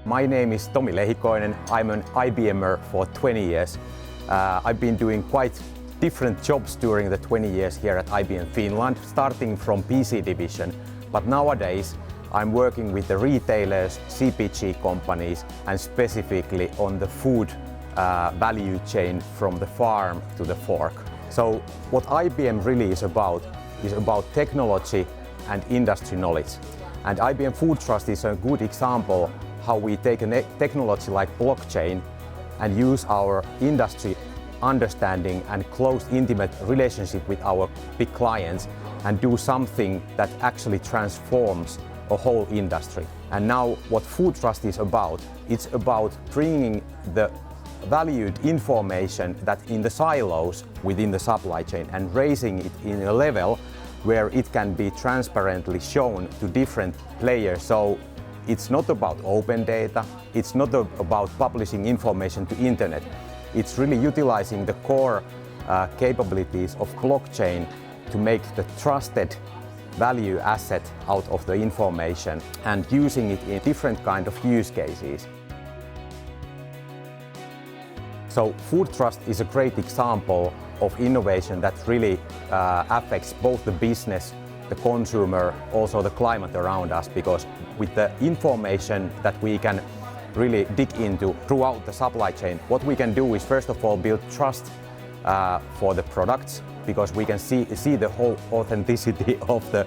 My name is Tomi Lehikoinen. I'm an IBMer for 20 years. I've been doing quite different jobs during the 20 years here at IBM Finland, starting from PC division. But nowadays, I'm working with the retailers, CPG companies, and specifically on the food value chain from the farm to the fork. So what IBM really is about technology and industry knowledge. And IBM Food Trust is a good example how we take a technology like blockchain and use our industry understanding and close, intimate relationship with our big clients and do something that actually transforms a whole industry. And now what Food Trust is about, it's about bringing the valued information that in the silos within the supply chain and raising it in a level where it can be transparently shown to different players. So it's not about open data, it's not about publishing information to internet. It's really utilizing the core capabilities of blockchain to make the trusted value asset out of the information and using it in different kind of use cases. So Food Trust is a great example of innovation that really affects both the business, the consumer, also the climate around us, because with the information that we can really dig into throughout the supply chain, what we can do is first of all build trust for the products, because we can see the whole authenticity of the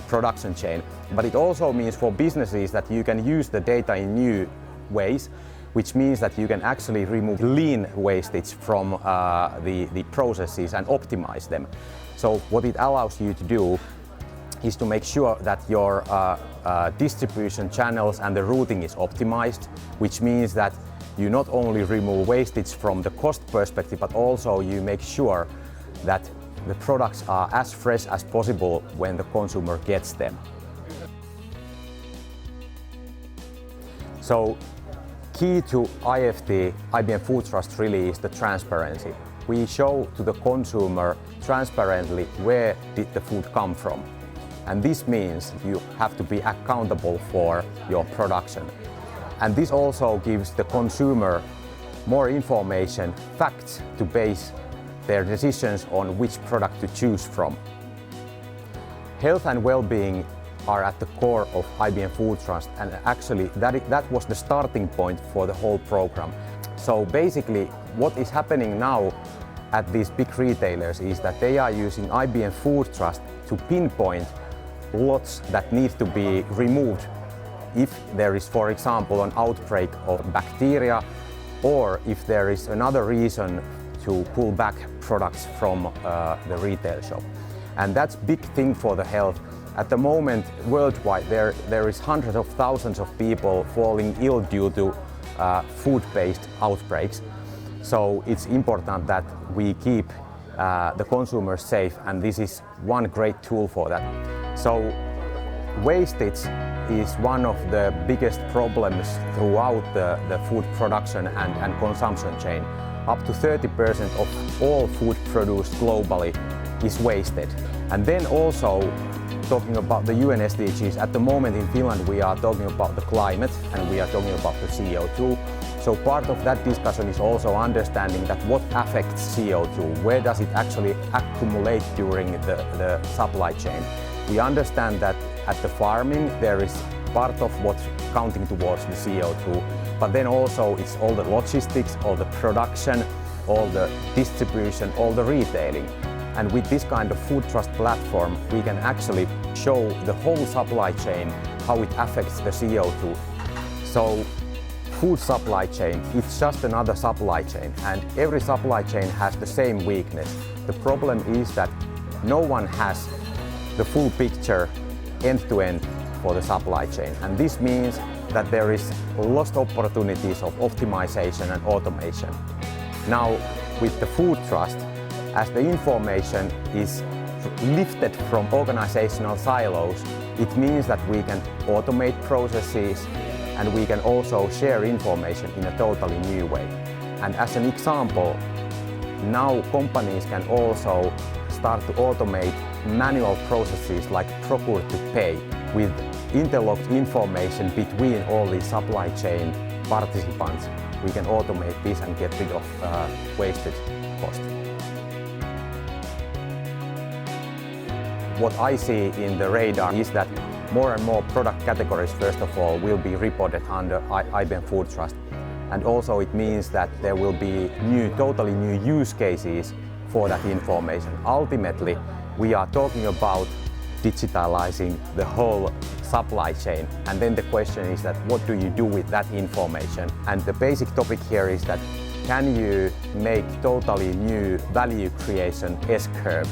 production chain. But it also means for businesses that you can use the data in new ways, which means that you can actually remove lean wastage from the processes and optimize them. So what it allows you to do is to make sure that your distribution channels and the routing is optimized, which means that you not only remove wastage from the cost perspective, but also you make sure that the products are as fresh as possible when the consumer gets them. So key to IFT, IBM Food Trust, really is the transparency. We show to the consumer transparently where did the food come from. And this means you have to be accountable for your production. And this also gives the consumer more information, facts to base their decisions on which product to choose from. Health and well-being are at the core of IBM Food Trust, and actually that was the starting point for the whole program. So basically what is happening now at these big retailers is that they are using IBM Food Trust to pinpoint lots that need to be removed if there is, for example, an outbreak of bacteria, or if there is another reason to pull back products from the retail shop. And that's a big thing for the health. At the moment, worldwide, there is hundreds of thousands of people falling ill due to food-based outbreaks. So it's important that we keep the consumers safe, and this is one great tool for that. So wastage is one of the biggest problems throughout the food production and consumption chain. Up to 30% of all food produced globally is wasted. And then also, talking about the UN SDGs, at the moment in Finland we are talking about the climate and we are talking about the CO2. So part of that discussion is also understanding that what affects CO2, where does it actually accumulate during the supply chain. We understand that at the farming there is part of what's counting towards the CO2, but then also it's all the logistics, all the production, all the distribution, all the retailing. And with this kind of Food Trust platform, we can actually show the whole supply chain how it affects the CO2. So food supply chain, it's just another supply chain, and every supply chain has the same weakness. The problem is that no one has the full picture end-to-end for the supply chain. And this means that there is lost opportunities of optimization and automation. Now, with the Food Trust, as the information is lifted from organizational silos, it means that we can automate processes and we can also share information in a totally new way. And as an example, now companies can also start to automate manual processes like procure to pay with interlocked information between all these supply chain participants, we can automate this and get rid of wasted cost. What I see in the radar is that more and more product categories, first of all, will be reported under IBM Food Trust. And also it means that there will be totally new use cases for that information. Ultimately, we are talking about digitalizing the whole supply chain. And then the question is that what do you do with that information? And the basic topic here is that can you make totally new value creation S-curve